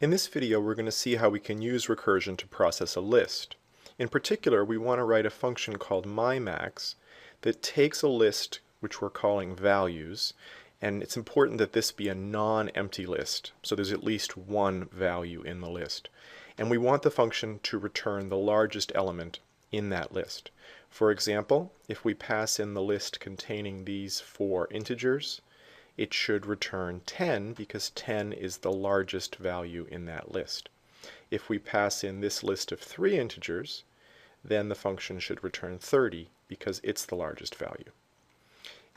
In this video, we're going to see how we can use recursion to process a list. In particular, we want to write a function called myMax that takes a list which we're calling values, and it's important that this be a non-empty list, so there's at least one value in the list. And we want the function to return the largest element in that list. For example, if we pass in the list containing these four integers, it should return 10 because 10 is the largest value in that list. If we pass in this list of three integers, then the function should return 30 because it's the largest value.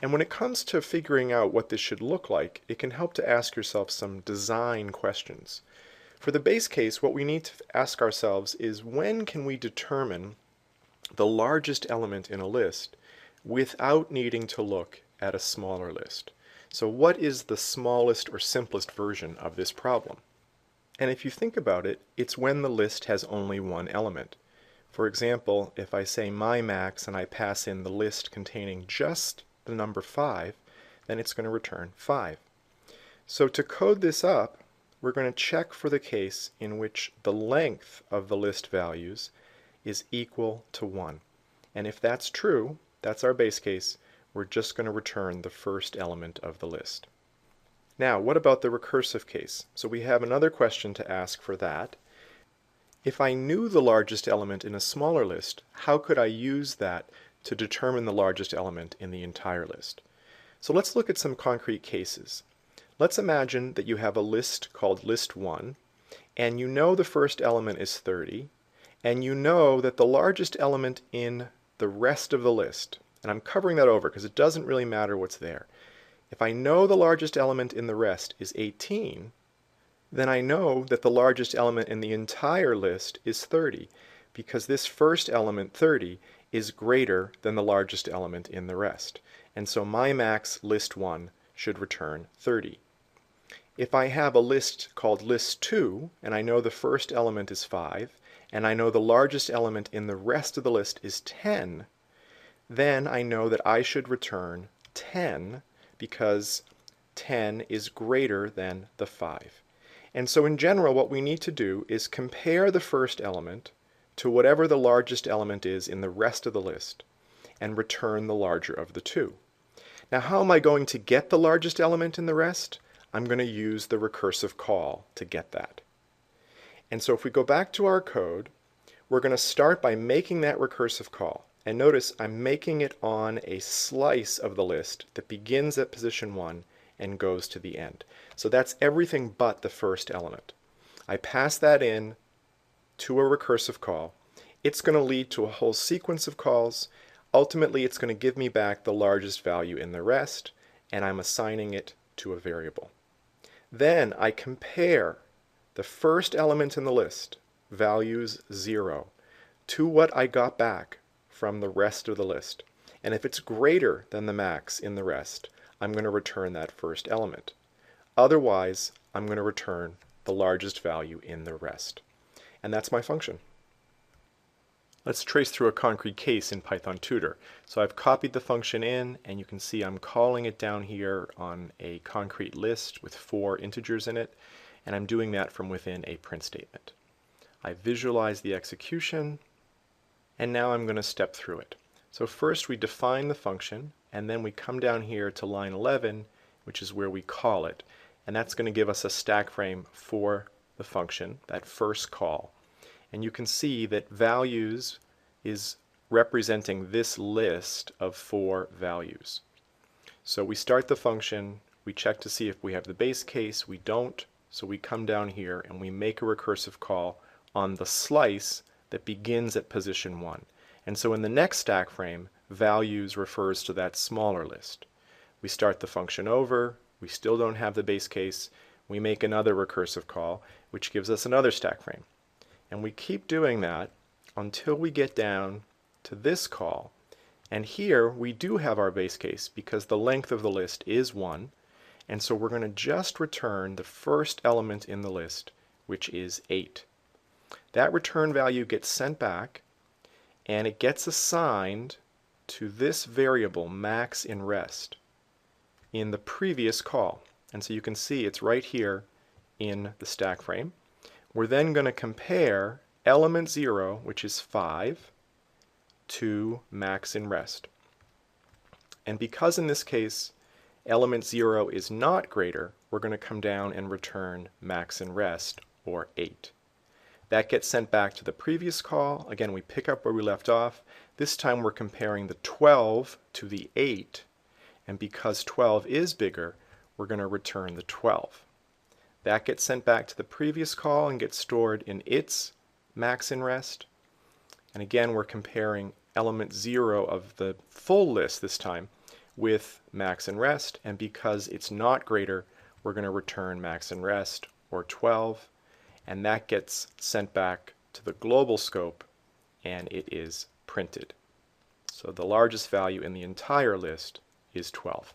And when it comes to figuring out what this should look like, it can help to ask yourself some design questions. For the base case, what we need to ask ourselves is when can we determine the largest element in a list without needing to look at a smaller list? So what is the smallest or simplest version of this problem? And if you think about it, it's when the list has only one element. For example, if I say myMax and I pass in the list containing just the number 5, then it's going to return 5. So to code this up, we're going to check for the case in which the length of the list values is equal to 1. And if that's true, that's our base case, we're just going to return the first element of the list. Now, what about the recursive case? So we have another question to ask for that. If I knew the largest element in a smaller list, how could I use that to determine the largest element in the entire list? So let's look at some concrete cases. Let's imagine that you have a list called list 1, and you know the first element is 30, and you know that the largest element in the rest of the list, and I'm covering that over because it doesn't really matter what's there. If I know the largest element in the rest is 18, then I know that the largest element in the entire list is 30, because this first element, 30, is greater than the largest element in the rest. And so myMax list 1 should return 30. If I have a list called list 2, and I know the first element is 5, and I know the largest element in the rest of the list is 10, then I know that I should return 10 because 10 is greater than the 5. And so in general, what we need to do is compare the first element to whatever the largest element is in the rest of the list and return the larger of the two. Now, how am I going to get the largest element in the rest? I'm going to use the recursive call to get that. And so if we go back to our code, we're going to start by making that recursive call. And notice I'm making it on a slice of the list that begins at position 1 and goes to the end. So that's everything but the first element. I pass that in to a recursive call. It's going to lead to a whole sequence of calls. Ultimately, it's going to give me back the largest value in the rest, and I'm assigning it to a variable. Then I compare the first element in the list, values 0, to what I got back from the rest of the list. And if it's greater than the max in the rest, I'm going to return that first element. Otherwise, I'm going to return the largest value in the rest. And that's my function. Let's trace through a concrete case in Python Tutor. So I've copied the function in, and you can see I'm calling it down here on a concrete list with 4 integers in it, and I'm doing that from within a print statement. I visualize the execution, and now I'm going to step through it. So first we define the function, and then we come down here to line 11, which is where we call it. And that's going to give us a stack frame for the function, that first call. And you can see that values is representing this list of 4 values. So we start the function, we check to see if we have the base case, we don't, so we come down here and we make a recursive call on the slice that begins at position 1. And so in the next stack frame, values refers to that smaller list. We start the function over, we still don't have the base case, we make another recursive call, which gives us another stack frame. And we keep doing that until we get down to this call. And here we do have our base case because the length of the list is 1. And so we're going to just return the first element in the list, which is 8. That return value gets sent back, and it gets assigned to this variable max in rest in the previous call. And so you can see it's right here in the stack frame. We're then going to compare element 0, which is 5, to max in rest. And because in this case element 0 is not greater, we're going to come down and return max in rest, or 8. That gets sent back to the previous call. Again, we pick up where we left off. This time we're comparing the 12 to the 8, and because 12 is bigger, we're going to return the 12. That gets sent back to the previous call and gets stored in its max in rest. And again, we're comparing element 0 of the full list this time with max in rest, and because it's not greater, we're going to return max in rest, or 12, and that gets sent back to the global scope and it is printed. So the largest value in the entire list is 12.